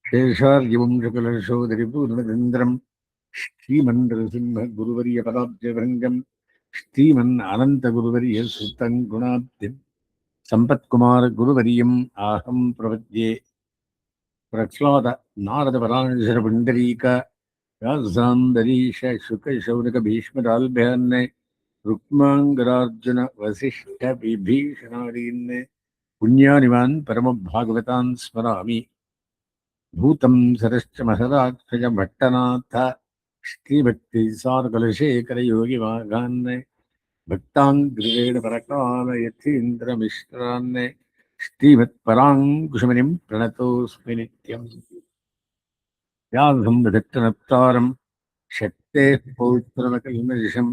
शेषार्यवंशकलशोदरिपूर्णचन्द्रं श्रीमन्नरसिंह गुरुवर्य पदाब्जभृङ्गं श्रीमन् अनन्तगुरुवर्य सुतं गुणाब्धिं सम्पत्कुमार गुरुवर्यम् आहं प्रपद्ये प्रह्लाद नारद पराशर पुण्डरीक व्यासान्दरीश शुकशौनक भीष्मराल्भ्यान् रुक्माङ्गरार्जुन वसिष्ठ विभीषणादीन् पुण्यानिवान् परमभागवतान् स्मरामि। भूतं सरश्च महदाक्षज भट्टनाथ श्रीभक्ति सारकुलशेखर योगिवाघान् भक्ताङ्ग्रेण परकाल यतीन्द्रमिश्रान् श्रीमत्पराङ्कुशमुनिं प्रणतोऽस्मि नित्यम्। व्यासं विदग्धनप्तारं शक्तेः पौत्रमकल्मषं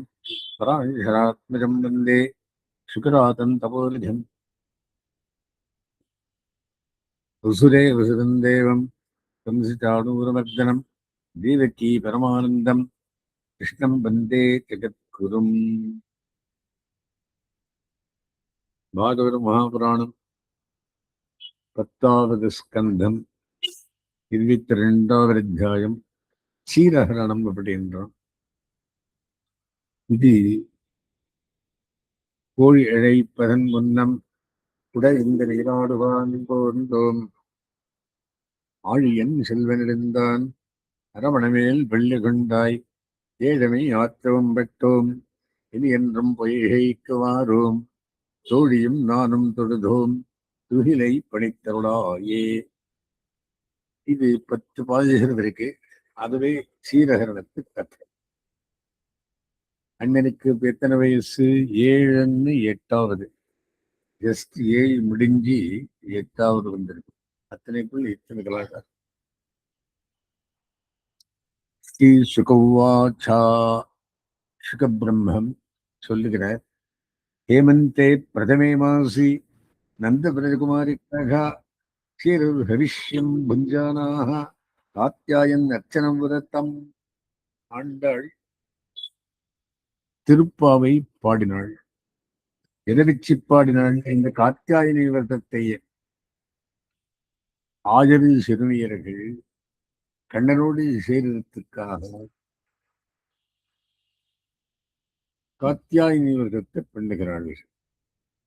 पराशरात्मजं वन्दे शुकरातं तपोनिधिम्। वसुरे वसुदं देवं कंसचाणूरमर्दनं देवकी परमानन्दं कृष्णं वन्दे जगद्गुरुम्। भागवत महापुराणं 10வது ஸ்கந்தம் 22வது அத்தியாயம் சீரஹரணம் அப்படின்றான். இது கோழி இழைப்பதன் முன்னம் உடல் இந்த நீராடுவான் போன்றோம் ஆழியன் செல்வனிருந்தான் அரவணமேல் வெள்ளி கொண்டாய் ஏழமை ஆற்றவும் பெற்றோம் இனி என்றும் பொய்கைக்கு வாரோம் தோழியும் நானும் தொழுதோம் துகிலை பணித்தருளாயே. இது 10 பாதிகள் இருக்கு. அதுவே சீரகரணத்து கதை. அண்ணனுக்கு இப்ப எத்தனை வயசு? 7ன்னு 8வது. ஜஸ்ட் 7 முடிஞ்சு 8வது வந்திருக்கு. அத்தனைக்குள் இத்தனை கலாச்சாரம். ஸ்ரீ சுகவாச்சா சுகபிரம்மம் சொல்லுகிறார். ஹேமந்தே பிரதமே மாசி நந்த பிரஜகுமாரிக்காக ஹவிஷ்யம் புஞ்சானாக காத்தியாயன் அர்ச்சனம் விரத்தம். ஆண்டாள் திருப்பாவை பாடினாள். எதவிச்சி பாடினாள்? இந்த காத்தியாயனி விரதத்தை ஆஜரி சிறுமியர்கள் கண்ணனோடு சேருவதற்காக காத்தியாயனி விரதத்தை பண்ணுகிறார்கள்.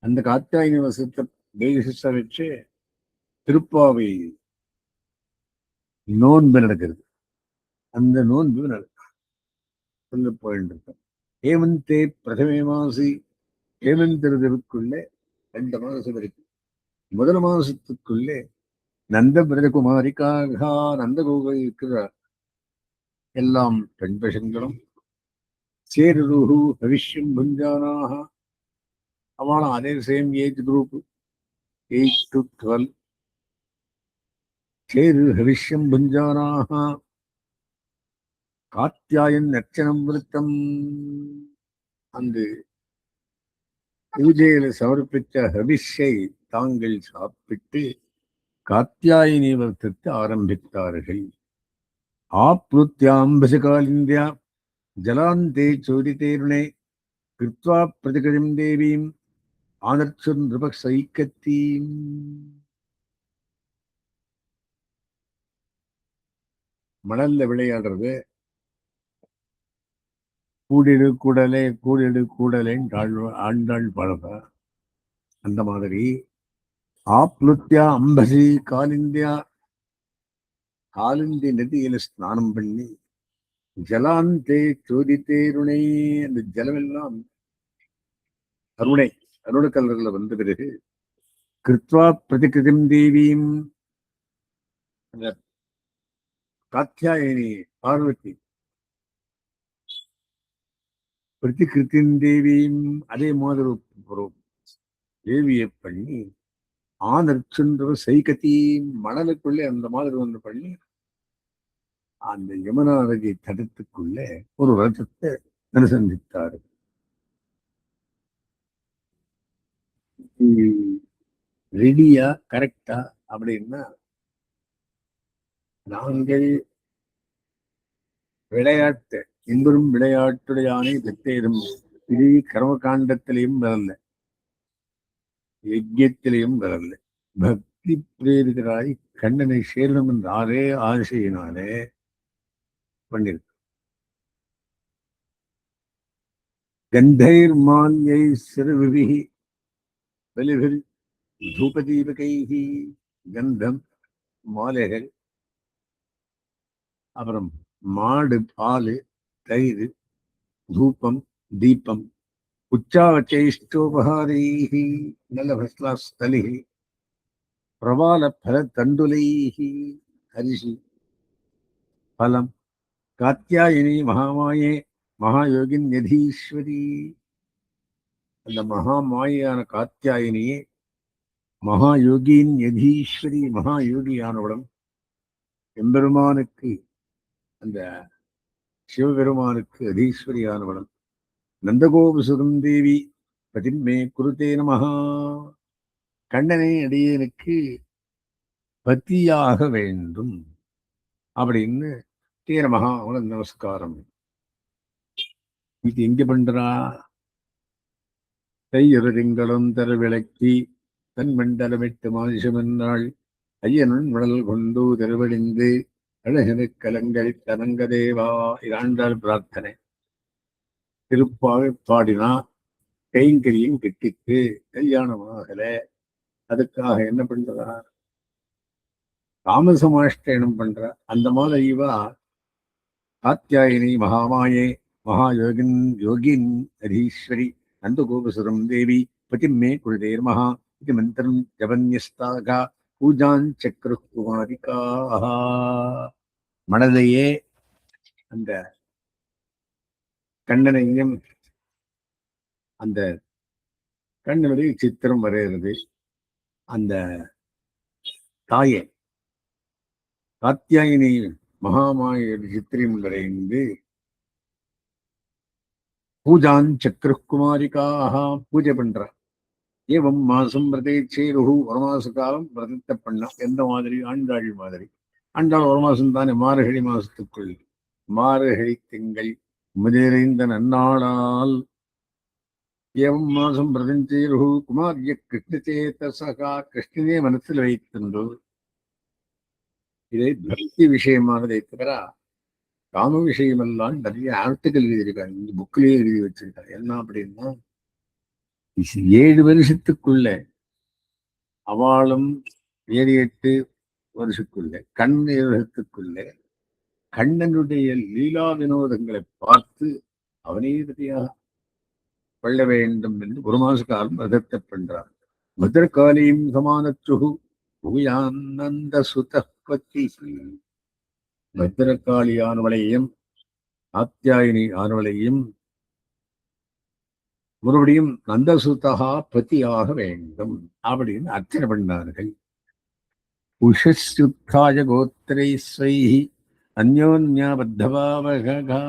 அந்த காத்தியாயனி விரதத்தை பேசிச வச்சு திருப்பாவை நோன்பு நடக்கிறது. அந்த நோன்பு சொல்ல போயிட்டு ஹேமந்தே பிரதமே மாசி, ஹேமந்திரத்திற்குள்ளே 2 மாசம் இருக்கு. முதல் மாசத்துக்குள்ளே நந்த பிரஜகுமாரிக்காக நந்த கோவில் இருக்கிறார். எல்லாம் பெண் பசங்களும் சேருரு பவிஷ்யம் புஞ்சானாக அவளும் அதே சேம் ஏஜ் குரூப் 8 to 12. சேரு ஹவிஷ்யம் புஞ்சானாக காத்தியாயன் அர்ச்சனம் விருத்தம். அந்த பூஜையில சமர்ப்பித்த ஹவிஷை தாங்கள் சாப்பிட்டு காத்தியாயினி விரதத்தை ஆரம்பித்தார்கள். ஆப்ளுத்யாம்பசகாலிந்தியா ஜலாந்தே சோதிதேருணே கிருத்வா பிரதிகிருதிம் தேவீம் ஆனர்ச்சுர் நிருப சைக்கத்தீம். மணல்ல விளையாடுறது. கூடிடு கூடலே கூடிடு கூடலேன்னு ஆண்டாள் பழக. அந்த மாதிரி ஆப்ளுத்யா அம்பசி காலிந்தியா காலிந்தி நதியில ஸ்நானம் பண்ணி ஜலாந்தே சோதித்தேருணை அந்த ஜலமெல்லாம் அருண கலர்ல வந்த பிறகு கிருத்வா பிரதிகிருதிம் தேவீம் அந்த காத்தியாயனி பார்வதி பிரதிகிருத்தின் தேவியும் அதே மாதிரி தேவியை பண்ணி ஆனர்ச்சுன்ற சைகத்தி மணலுக்குள்ளே அந்த மாதிரி ஒன்று பண்ணி அந்த யமுனா நதி தடத்துக்குள்ளே ஒரு விரதத்தை அனுசந்தித்தார். ரெடியா கரெக்டா அப்படின்னா, நாங்கள் விளையாட்டு இன்பரும் விளையாட்டுடையானே பெற்றேரும் இது கர்மகாண்டத்திலையும் வரல, யஜ்யத்திலையும் வரல, பக்தி பிரேரிதராய் கண்ணனை சேரணும் என்ற ஆரே ஆசையினாலே பண்ணிருக்கு. கந்தைர் மால்யை சிறுவிகி வெளிகள் தூபதீபகைகி, கந்தம் மாலைகள், அப்புறம் மாடு பால் தயிர், தூபம் தீபம், உச்சாவச்சைஷ்டோபகாரைகி நல்ல ஃபர்ஸ்ட் கிளாஸ் தலிகை, பிரபால பல தண்டுலைகி அரிசி பலம், காத்தியாயினி மகாமாயே மகாயோகின் யதீஸ்வரி, அந்த மகாமாயான காத்தியாயினியே மகாயோகியின் யதீஸ்வரி, மகாயோகியானவளும் எம்பெருமானுக்கு அந்த சிவபெருமானுக்கு அதீஸ்வரியானவளும் நந்தகோபசுரம் தேவி பதின்மே குருதே நமஹா, கண்ணனை அடியனுக்கு பத்தியாக வேண்டும் அப்படின்னு தே நமஹா அவனுக்கு நமஸ்காரம். இது எங்க பண்றா? தையொரு திங்களும் தர விளக்கி தன் மண்டலமிட்டு மாசிமென்றாள் ஐயனுன் விடல் கொண்டு திருவடிந்து அழகனு கலங்கை தனங்கதேவா. இதாண்டாள் பிரார்த்தனை. திருப்பாவை பாடினா கைங்கரியும் கெட்டிக்கு கல்யாணமாகல. அதுக்காக என்ன பண்றா? காமசமாஷ்டனம் பண்ற. அந்த மாதிரி இவா காத்தியாயினி மகாமாயே மகாயோகின் யோகின் அதீஸ்வரி நந்தகோபசுரம் தேவி பதிமே குருதேர் மகா இது மந்திரம் ஜபன்யஸ்தாக பூஜாஞ்சக்ரு குமாரிகாஹ. மனதையே அந்த கண்ணனையும் அந்த கண்ணனுடைய சித்திரம் வரைகிறது. அந்த தாயை காத்தியாயினி மகாமாய சித்திரம் வரைந்து பூஜாஞ்சக்ருகுமாரிகாக பூஜை பண்ற. ஏவம் மாசம் விரதேச்சேருகு, ஒரு மாச காலம் விரதத்தை பண்ணா. எந்த மாதிரி? ஆண்டாள் மாதிரி. ஆண்டாள் ஒரு மாசம் தானே, மார்கழி மாசத்துக்குள். மார்கழி திங்கள் முதிரைந்த நன்னாளால் ஏவம் மாசம் விரதஞ்சேருகு குமாரிய கிருஷ்ணச்சேதசகா, கிருஷ்ணனே மனசில் வைத்துண்டு. இதை பக்தி விஷயமானதை தவிர காம விஷயமெல்லாம் நிறைய ஆர்டிக்கல் எழுதியிருக்காங்க. இந்த புக்கிலேயே எழுதி வச்சிருக்காங்க. என்ன அப்படின்னா, 7 வருஷத்துக்குள்ள அவளும் 7-8 வருஷத்துக்குள்ள 7 வருஷத்துக்குள்ள கண்ணனுடைய லீலா வினோதங்களை பார்த்து அவனே இறுதியாக கொள்ள வேண்டும் என்று ஒரு மாச காலம் விரதத்தை பண்றார். பத்ரகாலியும் சமானச்சுகு பூயானந்த சுதபதி. பத்ரகாளி ஆனவளையும் காத்தியாயினி ஆனவளையும் மறுபடியும் நந்தசுதகா பத்தியாக வேண்டும் அப்படின்னு அர்ச்சனை பண்ணார்கள். உஷஸ்யுத்தாய கோத்திரை ஸ்வைஹி அந்யோன்யா பத்தபாவகா.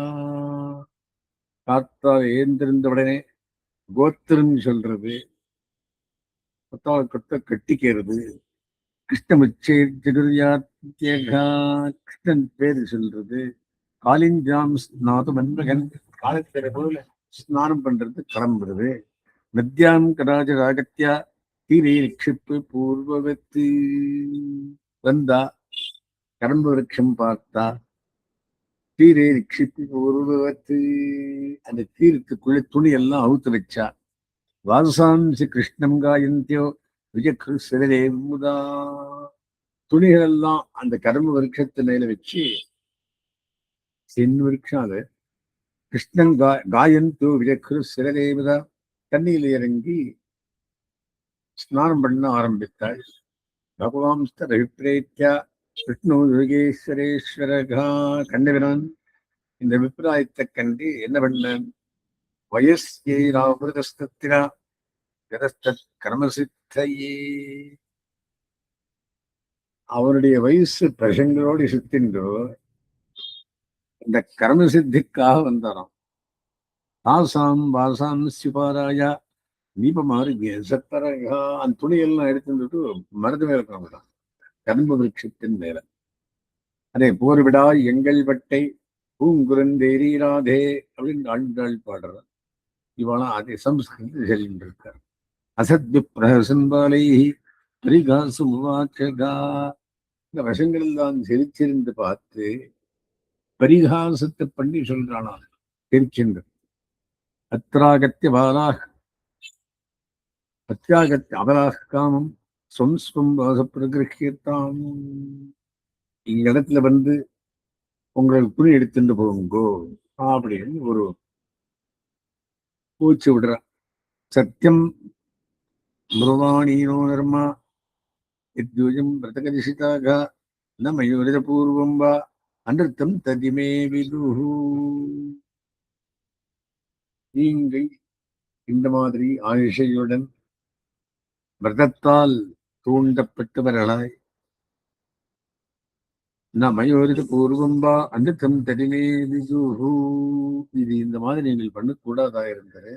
காத்தால் ஏந்திருந்த உடனே கோத்திரம் சொல்றது, கொத்த கட்டிக்கிறது. கிருஷ்ணமுச்சேர்த்தியா, கிருஷ்ணன் பேரு சொல்றது. காலிஞ்சாம் ஸ்நாது மன்மகன், காலத்திற போல ஸ்நானம் பண்றது கிளம்புறது. நத்யாம் கராஜ ராகத்யா தீரை நிக்ஷிப்பு பூர்வவத்து. வந்தா கரம்பு விரட்சம் பார்த்தா தீரை நிக்ஷிப்பு பூர்வவத்து. அந்த தீரத்துக்குள்ள துணி எல்லாம் அவுத்து வச்சா. வாசாம்சி கிருஷ்ணம் காயந்தியோ விஜக்கு சிறதே முதா. துணிகள் எல்லாம் அந்த கரும்பு விருட்சத்து மேல வச்சு, சென் விருட்சம் அது, கிருஷ்ணன் காயந்தோ விஜக்கு சிறதேவதா தண்ணியில் இறங்கி ஸ்நானம் பண்ண ஆரம்பித்தாள். பகவான்ஸ்தர் அபிப்பிரேத்தியா விஷ்ணு யோகேஸ்வரேஸ்வரகா. கண்டவினான் இந்த அபிப்பிராயத்தை கண்டு என்ன பண்ண? வயஸ்யேராமிருதஸ்தத்திரா கர்மசித்தையே. அவருடைய வயசு பிரசங்களோடு சுத்தின்றோ இந்த கர்மசித்திக்காக வந்தாராம். தாசாம் வாசாம் சிபாராயா தீபமாறு சத்தரகா. அந்த துணியெல்லாம் எடுத்துட்டு மருது மேல கிளம்பிட்டான், கரும்பு விருட்சத்தின் மேல. அதே போர் விடா எங்கள் வட்டை பூங்குரந்தேரீராதே அப்படின்னு ஆண்டாள் பாடுறார். இவெல்லாம் அதே சம்ஸ்கிருதி சொல்லிட்டு இருக்கார். அசத்விப்ரஹசன்பாலை பரிகாசு உவாச்சகா. இந்த வசங்கள் தான் சிரிச்சிருந்து பார்த்து பரிகாசத்தை பண்ணி சொல்றானா சிரிச்சின்று. அத்ராகத்திய பாலாக அத்தியாகத்திய அபலாக காமம் சொம்ஸ்வம் வாச பிரகிருஹியத்தாம். இங்க இடத்துல வந்து உங்களுக்கு துணி எடுத்துட்டு போங்கோ அப்படின்னு ஒரு பூச்சி விடுற. சத்தியம் மிருவாணீனோ நர்மா இத்யூஜம் பிரதகதிஷிதாக ந மயூரித பூர்வம் வா அனர்த்தம் ததிமே விதுஹு. நீங்கள் இந்த மாதிரி ஆயுஷையுடன் விரதத்தால் தூண்டப்பட்டவர்களாய் ந மயூரித பூர்வம் வா அனர்த்தம் ததிமே விதுஹு. இது இந்த மாதிரி நீங்கள் பண்ணக்கூடாதா இருந்தது.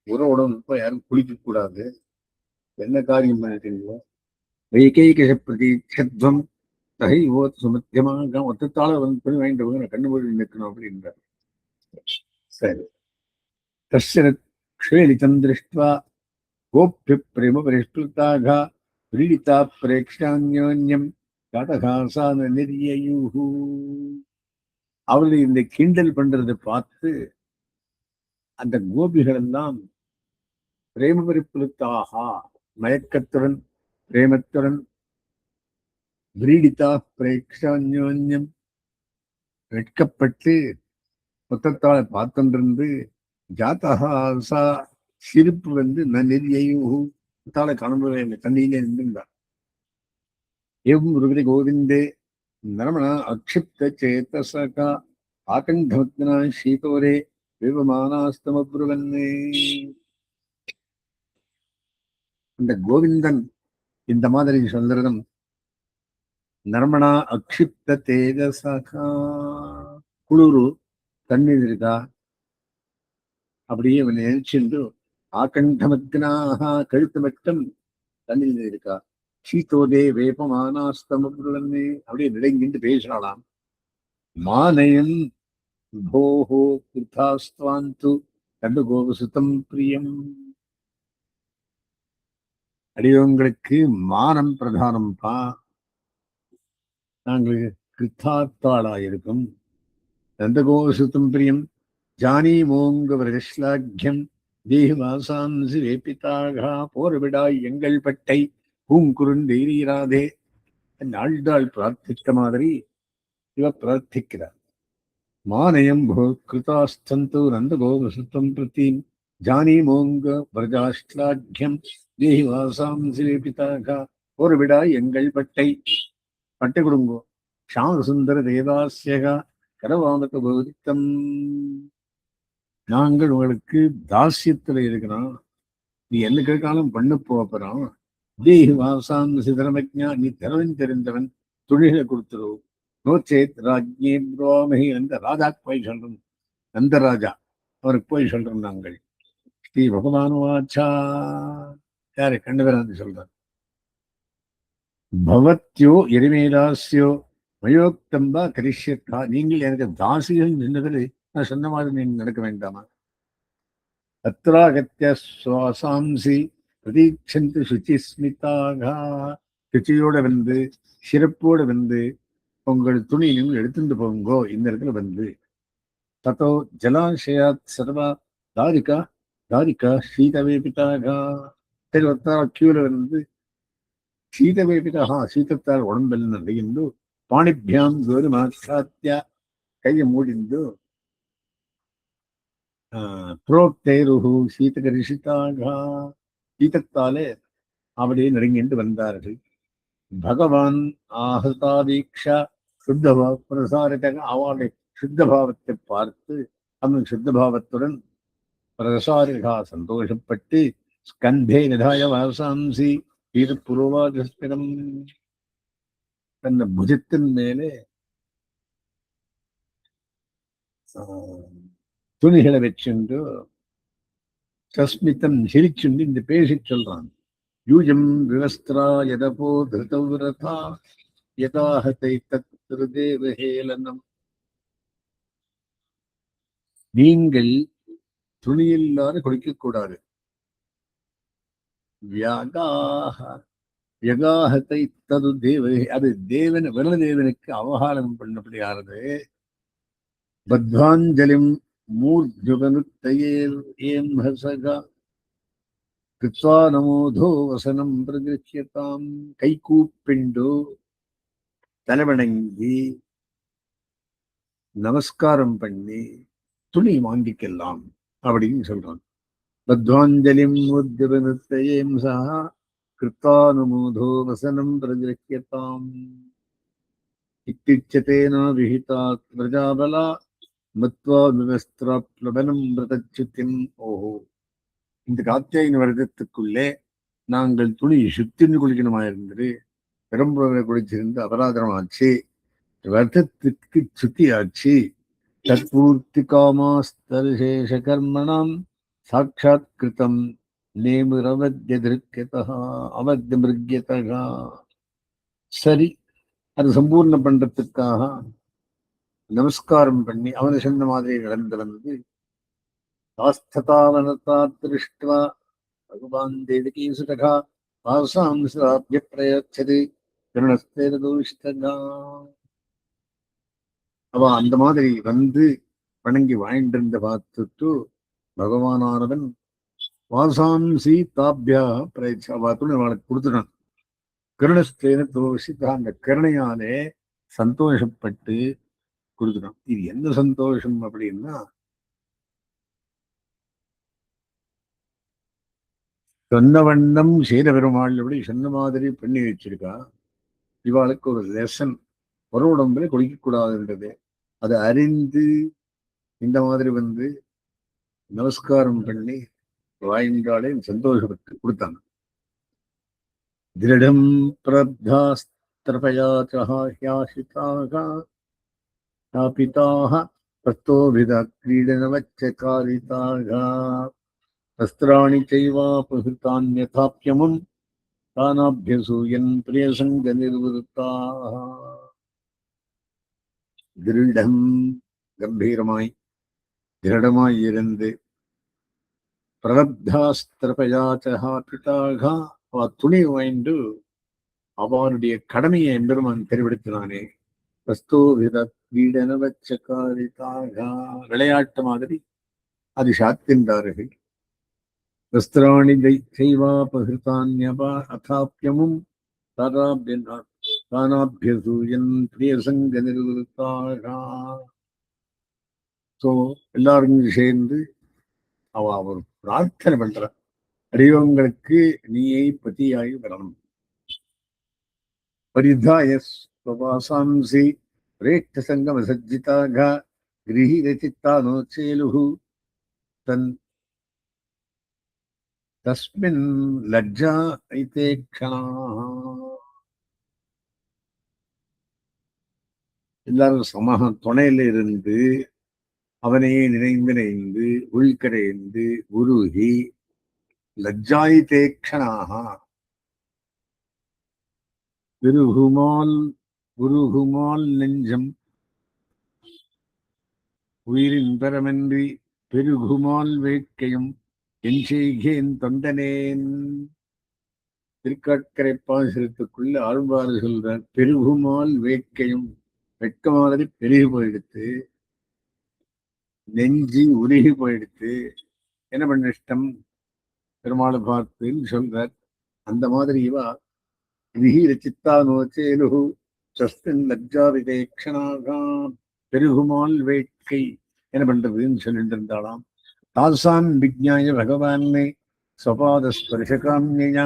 உறவுடன் இப்ப யாரும் குளிக்க கூடாது. என்ன காரியம் பண்ணிட்டீங்களோ வைகைக பிரதீட்சத்வம் தகை ஓத் சுமத்தியமாக ஒத்தத்தால வந்து துணி வாங்கிட்டு போங்க, நான் கண்ணு மூடி நிற்கணும் அப்படின்றார். சரி. கஷ்ட க்ஷேலிதம் திருஷ்டுவா கோப்ய பிரேம பரிஷ்கிருதாக பிரீடிதா பிரேக்ஷான்யோன்யம் கதகாசான நெறியூஹு. அவர்கள் இந்த கிண்டல் பண்றதை பார்த்து அந்த கோபிகள் எல்லாம் பிரேம பரிப்புலுத்தாக மயக்கத்துடன் பிரேமத்துடன் பிரீடிதா பிரேக்ஷான்யோன்யம் வெட்கப்பட்டு மொத்தத்தால் பார்த்துன்றிருந்து ஜாத்தகா சிரிப்பு வந்து நெறியையும் தாளை காணவே இல்லை, தண்ணியிலே நின்றுண்டார். எவும் ருகிரி கோவிந்தே நரமண அக்ஷிப்த சேத்தசகா ஆகண்டமத்னா ஸ்ரீகோரே விவமானாஸ்தமப்ருவன்னே. அந்த கோவிந்தன் இந்த மாதிரி சொல்றதும் நர்மணா அக்ஷிப்த தேஜசகா, குளிரு தண்ணீர் இருக்கா அப்படியே அவனை நினைச்சிருந்து ஆகண்டமக்னாக கழுத்து மட்டும் தண்ணீர் இருக்கா சீத்தோதே வேபமானாஸ்தமப்ருவன்னே அப்படியே நிலைங்கிட்டு பேசுறாளாம். மானயன் போஹோ கிருத்தாஸ்துவாந்து கண்டு கோபசுத்தம் பிரியம். அடியவங்களுக்கு மானம் பிரதானம் பா, நாங்கள் கிருத்தார்த்தாளாயிருக்கும். நந்தகோபசுத்தம் பிரியம் ஜானீமோங்க விரஜஸ்லாக்கியம் தேஹிவாசான்சி வேப்பிதாக போர்விடாய் எங்கள் பட்டை பூங்குறுந்தீராதே. ஆழ்ந்தாள் பிரார்த்தித்த மாதிரி இவ பிரார்த்திக்கிறார். மானயம் கிருதாஸ்தந்து நந்தகோபசுத்தம் பிரதீம் ஜானீமோங்க விரஜாஸ்லாக்கியம் தேஹிவாசான்சி வேப்பிதாக போர்விடாய் எங்கள் பட்டை பட்டை கொடுங்கோ ஷாம சுந்தர தேவாசியகா கடவாமத்த பௌதித்தம். நாங்கள் உங்களுக்கு தாசியத்துல இருக்கிறோம், நீ என்ன கேட்காலும் பண்ண போறோம். தேஹி வாசான் சிதரமஜா, நீ திறவன் தெரிந்தவன், தொழிலை கொடுத்துரும். நோச்சேத் ராஜ்யே புரோமகி, அந்த ராஜாக்கு போய் சொல்றோம், அந்த ராஜா அவருக்கு போய் சொல்றோம் நாங்கள். ஸ்ரீ பகவானுவாச்சா, யாரு கண்டவரான்னு சொல்றார். பவத்யோ எரிமேதாஸ்யோ மயோக்தம்பா கரிஷ்யத்தா, நீங்கள் எனக்கு தாசிகள் நின்றதில் நான் சொன்ன மாதிரி நீங்கள் நடக்க வேண்டாமா? அத்ராகத்திய சுவாசாம்சி பிரதீட்சந்து சுச்சிஸ்மிதாக, சுச்சியோட வந்து சிறப்போட வந்து உங்கள் துணி நீங்கள் எடுத்துட்டு போங்கோ இந்த இடத்துல வந்து. தத்தோ ஜலாசயாத் சர்வா தாரிகா தாரிகா சீதவேபிதாக. சரி, ஒருத்தர கியூல வந்து சீதவேபிதாக சீதத்தால் உடம்பெಲ್ಲ ನಡೆಯುಂದು பாணிபியாம் கோருமாச்சாத்திய கையை மூடிந்து புரோக்தேருஹு சீதகரிஷிதாக சீதத்தாலே அப்படியே நெருங்கிட்டு வந்தார்கள். பகவான் ஆஹதாதீக்ஷா சுத்தபா பிரசாரித்தக, அவளுடைய சுத்த பாவத்தை பார்த்து அவன் சுத்த பாவத்துடன் பிரசாரிகா சந்தோஷப்பட்டு ஸ்கந்தே நிதாய வாசாம்சி புரோவாஜஸ்திரம், தன் புஜத்தின் மேலே துணிகளை வச்சுண்டு சஸ்மிதம் சிரிச்சுண்டு இந்த பேசி சொல்றான். யூஜம் விவஸ்திரா யதபோ திருதவிரதா யதாஹதை தத்ருதேவஹேலனம். நீங்கள் துணியில்லாத குளிக்கக்கூடாது. வியாகாக வியகாகத்தை தது தேவ, அது தேவன் வருணதேவனுக்கு அவகாரம் பண்ணபடியானது. பத்வாஞ்சலிம் மூர்ஜுகனுத்தையேர் ஏம் ஹசகா கிருத்வா நமோதோ வசனம் பிரகிருஹ்யதாம். கை கூப்பிண்டு தலைவணங்கி நமஸ்காரம் பண்ணி துணி வாங்கிக்கலாம் அப்படின்னு சொல்றான். பத்வாஞ்சலிம் மூர்ஜுகனுத்தையேம் சஹா கிருத்வா நமோதோ வசனம் பிரகிருஹ்யதாம். இத்திச்சதேன விஹிதாத் பிரஜாபலா மத்வா விவஸ்திராப்ளவனம் விரதச்சுத்தின். ஓஹோ, இந்த காத்தியாயன விரதத்துக்குள்ளே நாங்கள் துணி சுத்தின்னு குளிக்கணுமா இருந்தது, பெரும்புறவை குளிச்சிருந்து அபராதமாச்சு, விரதத்துக்கு சுத்தியாச்சு. தற்பூர்த்தி காமாஸ்தரிசேஷ கர்மணாம் சாட்சாத் கிருதம் நேமுரவத்யதிருக்கியதா அவத்யமிருக்கியதா. சரி, அது சம்பூர்ணம் பண்றதுக்காக நமஸ்காரம் பண்ணி அவனை சொன்ன மாதிரி நடந்து வந்து ஆஸ்ததாவனதா திருஷ்டுவா பகவான் தேவகீ சுதகா பாசாம் சாப்ய பிரயச்சது கருணஸ்தேரதோஷிதா. அவ அந்த மாதிரி வந்து வணங்கி வாழ்ந்திருந்த பார்த்துட்டு பகவானானவன் வாசாம்சி தாபியா பிரயச்ச அவத்துன்னு அவளுக்கு கொடுத்துட்டான். கருணஸ்தேன தோஷிதா, அந்த கருணையாலே சந்தோஷப்பட்டு கொடுத்துட்டான். இது என்ன சந்தோஷம் அப்படின்னா, சொன்ன வண்ணம் செய்த பெருமாள் அப்படி சொன்ன மாதிரி பண்ணி வச்சிருக்கா. இவாளுக்கு ஒரு லெசன், ஒரு உடம்புல குளிக்கக்கூடாதுன்றது அதை அறிந்து இந்த மாதிரி வந்து நமஸ்காரம் பண்ணி வாய்ந்தாலே சந்தோஷப்பட்டு கொடுத்தாங்க. திருடம் பிரப்தாஸ்திரபயாசிதாக பிரஸ்தோபித கிரீடனவச்சகாரிதாக வஸ்திராணி செய்வாபஹிதான்யதாப்யமும் தானாபியசூயன் பிரியசங்க நிர்வருத்தாக. திருடம் கம்பீரமாய் திருடமாய் இருந்து பிரலப்தாஸ்திரபயாச்சா பிதாக அவ துணி வாய்ந்து அவனுடைய கடமையை எம்பெருமான் தெரிவிடுத்தினானே. வஸ்தோவித வீடனவச்சகாரிதாக, விளையாட்டு மாதிரி அது சாத்தின்றார்கள். வஸ்திராணி செய்வாபகிருதான்யபா அதாப்யமும் தானாபியசூயன் பிரியசங்க நிர்வருத்தாக. ஸோ எல்லாரும் சேர்ந்து அவ ஒரு பிரார்த்தனை பண்ற, அடியவங்களுக்கு நீயை பத்தியாகி வரணும். பரிதாய ஸ்வபாசாம்சி பிரேஷ்ட சங்கம சஜ்ஜிதாக கிரஹீரசித்தானோ சேலுஹு தன் தஸ்மின் லஜ்ஜா ஐதே க்ஷணாஹ. எல்லாரும் சமக துணையில இருந்து அவனையே நினைந்து நினைந்து உள்கரைந்து உருகி லஜ்ஜாயிதே க்ஷணாஹ, உருகுமால் நெஞ்சம் உயிரின் பெறமென்றி பெருகுமால் வேட்கையும் என் செய்கேன் தொண்டனேன். திருக்காட்கரை பாசுரத்துக்குள்ள ஆழ்வார் சொல்ற பெருகுமால் வேட்கையும், வெட்கமானது பெருகி போயிடுத்து, நெஞ்சு உருகி போயிடுத்து, என்ன பண்ண இஷ்டம் பெருமாளை பார்த்துன்னு சொல்றார். அந்த மாதிரி இவா விஹீர சித்தானோச்சேலுஹு சஸ்தின் லஜ்ஜாவிதேக்ஷணாகாம், பெருகுமால் வேட்கை என்ன பண்றதுன்னு சொல்லிட்டு இருந்தாலாம். தாசான் விஜ்ஞாய பகவானே ஸ்வபாத ஸ்பர்ஷகாம்யா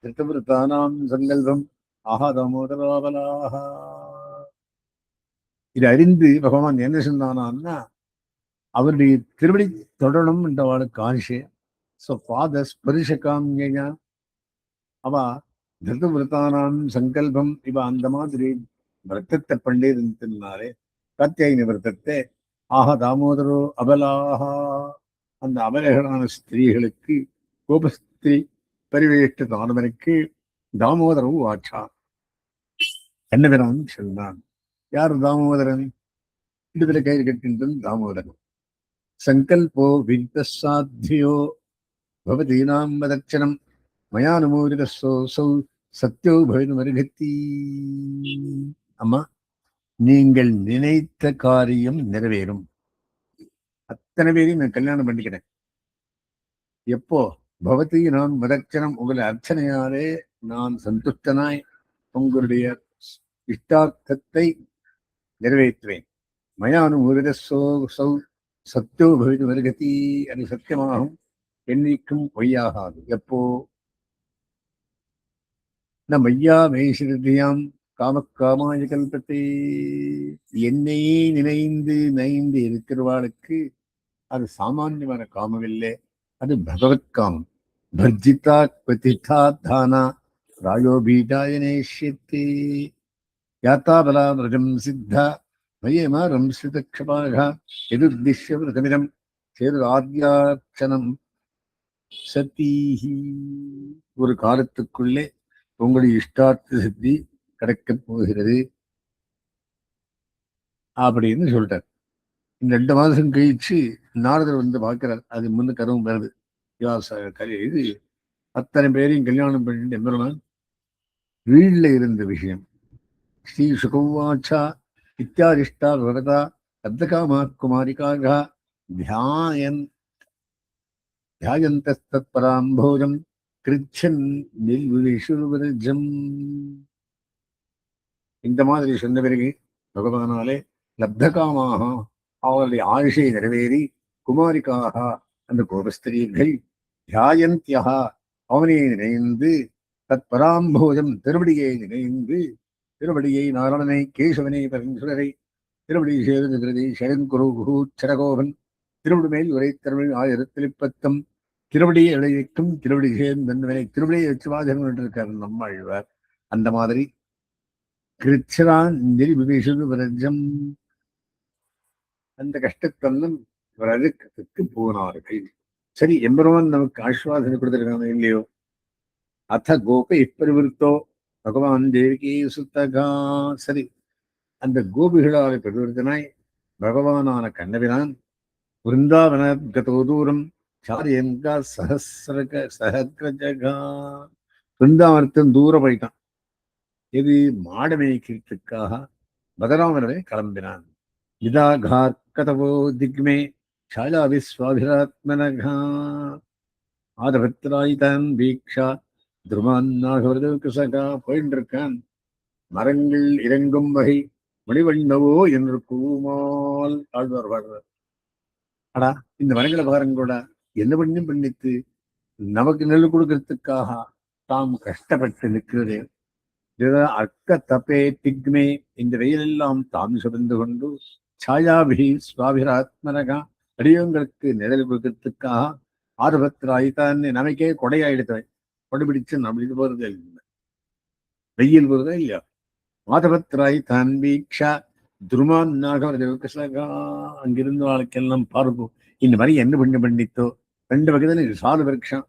திருத்தவிரதானாம் சங்கல்பம் ஆஹாதமோதராவலாக. இது அறிந்து பகவான் என்ன சொன்னானா, அவருடைய திருவடி தொடரும் என்றவாளுக்கு ஆசை. ஸ்வபாத ஸ்பர்ஷகாம்யா, அவ திருத்தவிரதானாம் சங்கல்பம், இவ அந்த மாதிரி விரத்தத்தை பண்ணி இருந்ததுனாலே காத்தியாயினி விரதத்தை ஆஹா தாமோதரோ அபலாஹா, அந்த அபலகளான ஸ்திரீகளுக்கு கோபஸ்திரீ பரிவேஷ்ட தானவனுக்கு தாமோதரவு ஆச்சா கண்ணபிரான் சொன்னான். யார் தாமோதரன்? இடுதலை கயிறு கட்டின்றது தாமோதரன். சங்கல்போ வித்த சாத்தியோ பவதீனாம் வதட்சணம் மயானுமோதிரசோ சத்யோ பவிதும் அருகத்தி. அம்மா, நீங்கள் நினைத்த காரியம் நிறைவேறும். அத்தனை பேரையும் நான் கல்யாணம் பண்ணிக்கிறேன். எப்போ? பவதி நான் மதச்சனம், உங்களை அர்ச்சனையாலே நான் சந்துஷ்டனாய் உங்களுடைய இஷ்டார்த்தத்தை நிறைவேற்றுவேன். மயானுமோதிரசோ சத்யோ பவிதும் அருகத்தி, அது சத்தியமாகும், என்னைக்கும் பொய்யாகாது. எப்போ? மையா மேசிருதியாம் காமக்காமாய கல்பத்தை. என்னையே நினைந்து நைந்து இருக்கிறவாளுக்கு அது சாமானியமான காமமில்லை, அது பகவத் காமம். பர்ஜிதா குவதிதா தானா ராயோபீடாய நேஷ்யத்தே யாத்தாபலாம் ரஜம் சித்தா மயேமாரம் ஸ்ருதக்ஷபாக எதுர்திஷ்ய விரதமிதம் சேருராத்யார்ச்சனம் சதீஹி. ஒரு காலத்துக்குள்ளே உங்களுடைய இஷ்டார்த்த சித்தி கிடைக்கப் போகிறது அப்படின்னு சொல்லிட்டார். இந்த 2 மாதம் கழிச்சு நாரதர் வந்து பார்க்கிறார். அது முன்ன கருவம் வருது. இது அத்தனை பேரையும் கல்யாணம் பண்ணிட்டு எம்பெருமான் வீழ்ல இருந்த விஷயம். ஸ்ரீ சுகவாச்சா இத்தியாதிஷ்டா பகவதா அர்த்தகாமா குமாரிகாக தியாயந்தஸ்தத்பராம்போஜம் கிருச்சன் நில்விஷுவரஜம். இந்த மாதிரி சொன்ன பிறகு பகவானாலே லப்தகாமாக அவருடைய ஆயுஷை நிறைவேறி குமாரிக்காக அந்த கோபஸ்திரீர்கள் தியாயந்தியா அவனை நினைந்து தத் பராம்போஜம் திருவடியை நினைந்து, திருவடியை நாராயணனை கேசவனை பரமேஸ்வரரை திருவடி சேர்ந்து சரங்குரு சரகோபன் திருவடி மேல் உரை திருவடி 1010 திருவடியை இழைக்கும் திருவடி சேர்ந்தவனை திருவடியை வச்சு வாசகம் இருக்கார் நம்மாழ்வார். அந்த மாதிரி கிருச்சரான் நிர்விவேஷு விரஜம், அந்த கஷ்டத்தெல்லாம் விரஜத்துக்கு போனார்கள். சரி, எம்பெருமான் நமக்கு ஆஸ்வாசனை கொடுத்திருக்காங்க இல்லையோ? அத்த கோப இப்பரிவிருத்தோ பகவான் தேவிகி சுத்தகா. சரி, அந்த கோபிகளால் பிரவருத்தனாய் பகவானான கண்ணபிரான் விருந்தாவன கதோ தூரம் சாரியங்கா சஹஸ்ரஜகா. பிருந்தாவனத்தின் தூரம் போயிட்டான். இது மாட மேய்க்கிறதுக்காக பதராமனவே கிளம்பினான். இதாகார்கதவோ திக்மே சாலாவிஸ்வாபிராத்மனகா ஆதபத்ராய்தான் வீக்ஷா துருமான்னாகவரதுசகா. போயிட்டு இருக்கான். மரங்கள் இறங்கும் வகை மணிவண்ணவோ என்று கூமால் ஆழ்வார் பாடுறார். அடா, இந்த மரங்களை பாருங்கூட என்ன பண்ணியும் பண்ணித்து நமக்கு நெல் கொடுக்கறதுக்காக தாம் கஷ்டப்பட்டு நிற்கிறது. அக்க தப்பே திக்மே, இந்த வெயிலெல்லாம் தாம் சுமந்து கொண்டு சாயாபி சுவாபிராத்மனகா அடியவங்களுக்கு நிழல் கொடுக்கறதுக்காக ஆர்வத்திராய்தான் நமக்கே கொடையாயிடுத்தவன். கொடை பிடிச்சு நம்மளுக்கு போறதே இல்லை, வெயில் போறதா இல்லையா? மாதவத்ராய் தான் வீக்ஷா துருமான்னாக அங்கிருந்து வாழ்க்கையெல்லாம் பார்ப்போம். இந்த மாதிரி என்ன புண்ணியம் பண்ணித்தோ. 2 வகைதானே சாது விரக்ஷம்.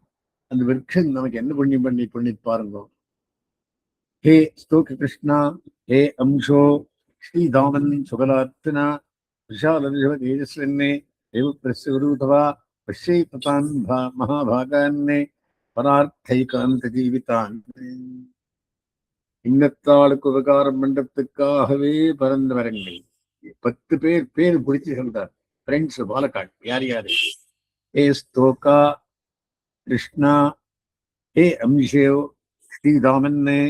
அந்த விரக்ஷம் நமக்கு என்ன புண்ணியம் பண்ணி பாருங்க. ஹே ஸ்தோக கிருஷ்ணா, ஹே அம்சோ ஸ்ரீதாமன் சுகலார்த்தனா விஷால தேஜஸ்வன்னே தேவ பிரசுரூதவா பஷ்யை பதான் மகாபாகான்னே பரார்த்தைகாந்த ஜீவிதான். இன்னத்தாளுக்கு உபகாரம் பண்றதுக்காகவே பறந்து வரங்கள். 10 பேர் பிடிச்சு சொல்றார். ஃப்ரெண்ட்ஸ் பாலக்காட். யார் யாரு? ஹே ஸ்தோகா கிருஷ்ணா, ஹே அம்சோ ஸ்ரீதாமன்னே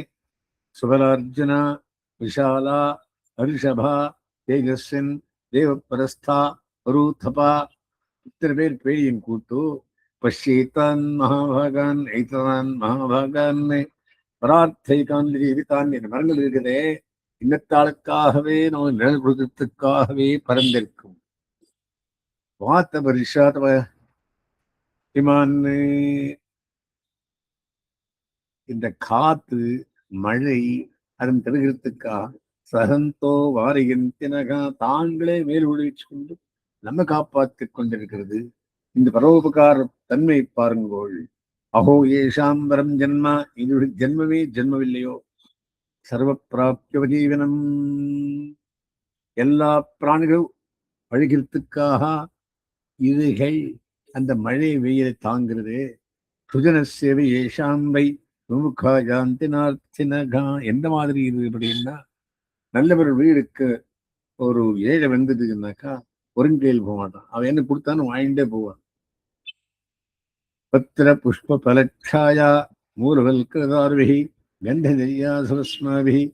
சுபலார்ஜுனா விஷாலா ஹரிஷபா தேஜஸ்வின் தேவபரஸ்தா பரூதபா. இத்தனை பேர் பேழியின் கூட்டு. பஷ்யைத்தான் மகாபாகான் ஐத்தான் மகாபாகான் பரார்த்தைகான் ஜீவிதான். என்ற மரங்கள் இருக்குதே, இன்னத்தாளுக்காகவே நம்ம நிழல் கொடுக்கறதுக்காகவே பறந்திருக்கும். வாத்த பரிஷாத் இமான்னு. இந்த காத்து மழை அதன் தருகிறதுக்காக சகந்தோ வாரிகா தாங்களே மேல் ஒழிச்சு கொண்டு நம்ம காப்பாற்றிக் கொண்டிருக்கிறது. இந்த பரோபகார தன்மை பாருங்கோள். அஹோ ஏஷாம்பரம் ஜென்மா, இதனுடைய ஜென்மமே ஜென்மவில்லையோ? சர்வ பிராப்தியவஜீவனம், எல்லா பிராணிகளும் பழகிறதுக்காக இதுகள் அந்த மழை வெயிலை தாங்கிறது. சுஜனசேவை ஏஷாம் வை விமுகா ஜாந்தி நார்த்தினகா. எந்த மாதிரி இது அப்படின்னா, நல்லவர் வீடுக்கு ஒரு ஏழை வந்ததுன்னாக்கா ஒருங்கையில் போக மாட்டான். அவன் என்ன கொடுத்தான்னு வாங்கிட்டே போவான். பத்திர புஷ்ப பலட்சாயா மூலவல்கிருதார்விஹி கந்தஜரியாசுரஸ்மாபிஹி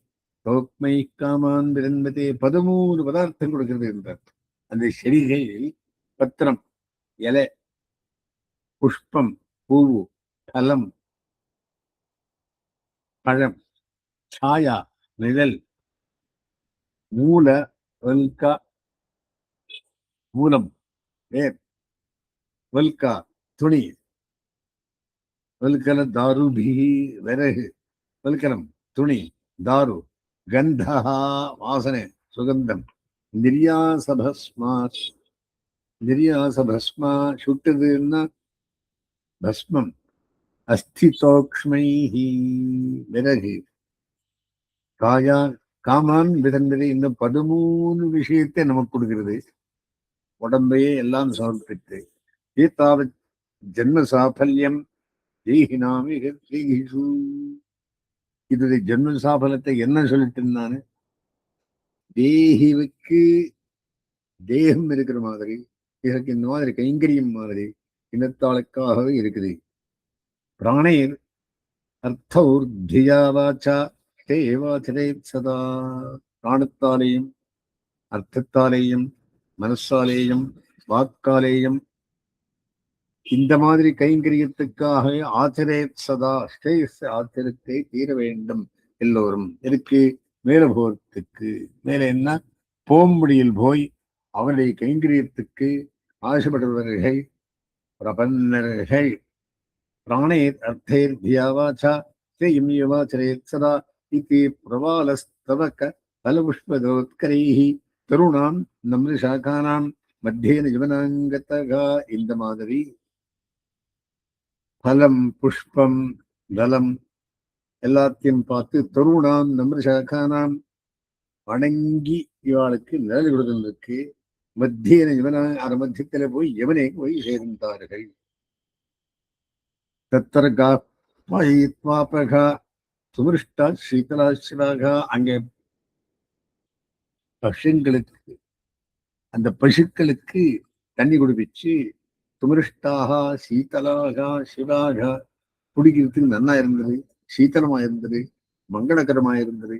சௌக்மை காமான் விரந்ததே. 13 பதார்த்தம் கொடுக்கிறது என்றார். அந்த செடிகளில் பத்திரம் இலை, புஷ்பம் பூவு, பலம் பழம், சாயா நிழல், மூல வல்கா மூலம் வேர், வல்கா துணி, வல்கல தாருபிஹி விறகு, வல்கலம் துணி, தாரு கந்தா வாசனை சுகந்தம், நிர்யாசபஸ்மா நிர்யாசபஸ்மா சுட்டுதுன்னா பஸ்மம், அஸ்திதோக்ஷ்மைஹி விறகு, காயா காமான் விதந்தது. இந்த 13 விஷயத்தை நமக்கு கொடுக்கிறது. உடம்பையே எல்லாம் சமர்ப்பித்து ஏதாவத் ஜென்ம சாஃபல்யம் தேகினாமி தேகிஷு. இது ஜென்ம சாஃபலத்தை என்ன சொல்லிட்டு இருந்தானு, தேகிவுக்கு தேகம் இருக்கிற மாதிரி, இதற்கு இந்த மாதிரி கைங்கரியம் மாதிரி இனத்தாளுக்காகவே இருக்குது. பிராணேர் அர்த்தௌர்தியா வாச்சா தேவாதிரே சதா. பிராணத்தாலேயும் அர்த்தத்தாலேயும் மனசாலேயும் வாக்காலேயும் இந்த மாதிரி கைங்கரியத்துக்காக ஆச்சரே சதா ஆச்சரியத்தை தீர வேண்டும் எல்லோரும். எதுக்கு? மேல போறதுக்கு. மேல என்ன? போம்படியில் போய் அவனுடைய கைங்கரியத்துக்கு ஆசைப்படுபவர்கள் பிரபன்னர்கள். பிராணேர் அர்த்தேர் தியாவாச்சா இம்யவாச்சரேத் சதா இதி பிரபாலஸ்தவக பலபுஷ்பதோத்கரைஹி தருணாம் நம்ர சாகானாம் மத்தியேன ஜீவனாங்கதகா. இந்த மாதிரி பலம் புஷ்பம் தலம் எல்லாத்தையும் பார்த்து தருணாம் நம்ர சாகானாம் வணங்கி இவாளுக்கு நிழல் கொடுத்திருக்கு. மத்தியேன ஜீவனா அந்த மத்தியத்தில போய் எவனே போய் சேர்ந்தார்கள். தத்தர காப்பாபகா சுமிருஷ்டா சீதலாசிராகா. அங்கே பசுங்களுக்கு அந்த பசுக்களுக்கு தண்ணி குடிப்பிச்சு சுமிருஷ்டாக சீதலாக சிவாக குடிக்கிறதுக்கு நன்னா இருந்தது, சீத்தலமா இருந்தது, மங்களகரமா இருந்தது.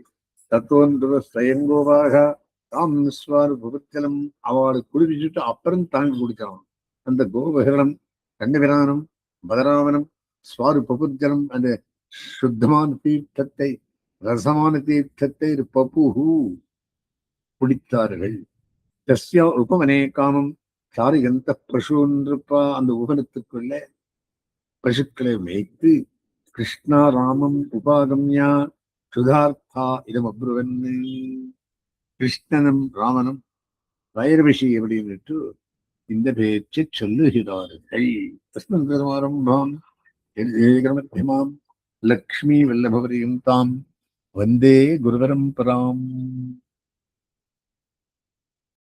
தத்துவன்ற ஸ்வயங்கோவாக தாம் நிஸ்வார் புகத்தலம் அவளை குடிப்பிச்சுட்டு அப்புறம் தாங்க குடிக்கலாம். அந்த கோபகரணம் கண்டபிரானம் பதராவனம் ஸ்வாரு பபுஜலம், அந்த சுத்தமான தீர்த்தத்தை ரசமான தீர்த்தத்தை பபுஹு குடித்தார்கள். தஸ்யா உபமனே காமம் சாரிகந்த பசுன்றிருப்பா. அந்த உபனத்துக்குள்ள பசுக்களை மேய்த்து கிருஷ்ணா ராமம் உபாகம்யா சுதார்த்தா இதம் அப்ருவன். கிருஷ்ணனும் ராமனும் வைரவிஷி அப்படின்னுட்டு இந்த பேச்சை சொல்லுகிறார்கள். தஸ்மத்மாரம்பாம் மத்தியமாம் லக்ஷ்மி வல்லபவரியும் தாம் வந்தே குருபரம்பராம்.